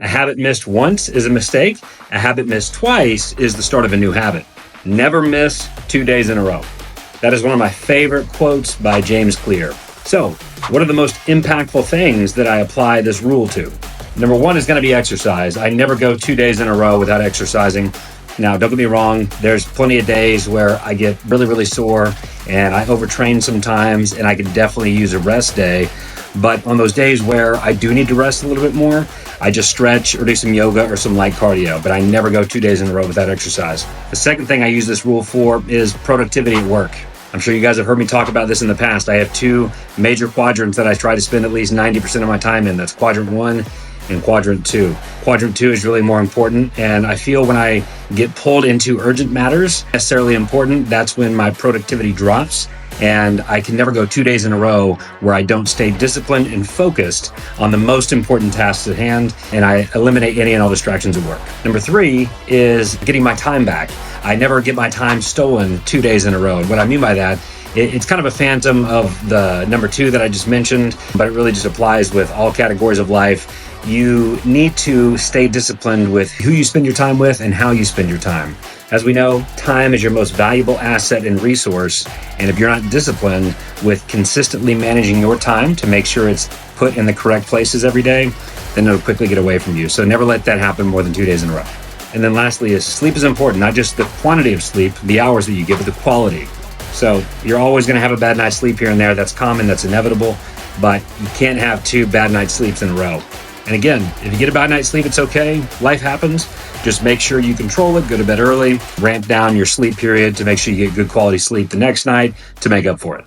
A habit missed once is a mistake. A habit missed twice is the start of a new habit. Never miss 2 days in a row. That is one of my favorite quotes by James Clear. So, what are the most impactful things that I apply this rule to? Number one is going to be exercise. I never go 2 days in a row without exercising. Now, don't get me wrong, there's plenty of days where I get really, really sore and I overtrain sometimes, and I can definitely use a rest day. But on those days where I do need to rest a little bit more, I just stretch or do some yoga or some light cardio, but I never go 2 days in a row without exercise. The second thing I use this rule for is productivity at work. I'm sure you guys have heard me talk about this in the past. I have two major quadrants that I try to spend at least 90% of my time in. That's quadrant 1 and quadrant 2. Quadrant 2 is really more important, and I feel when I get pulled into urgent matters, necessarily important, that's when my productivity drops. And I can never go 2 days in a row where I don't stay disciplined and focused on the most important tasks at hand, and I eliminate any and all distractions at work. Number 3 is getting my time back. I never get my time stolen 2 days in a row. And what I mean by that, it's kind of a phantom of the number 2 that I just mentioned, but it really just applies with all categories of life. You need to stay disciplined with who you spend your time with and how you spend your time. As we know, time is your most valuable asset and resource, and if you're not disciplined with consistently managing your time to make sure it's put in the correct places every day, then it'll quickly get away from you. So never let that happen more than 2 days in a row. And then lastly is sleep is important, not just the quantity of sleep, the hours that you get, but the quality. So you're always going to have a bad night's sleep here and there. That's common, that's inevitable, but you can't have 2 bad night sleeps in a row. And again, if you get a bad night's sleep, it's okay. Life happens. Just make sure you control it, go to bed early, ramp down your sleep period to make sure you get good quality sleep the next night to make up for it.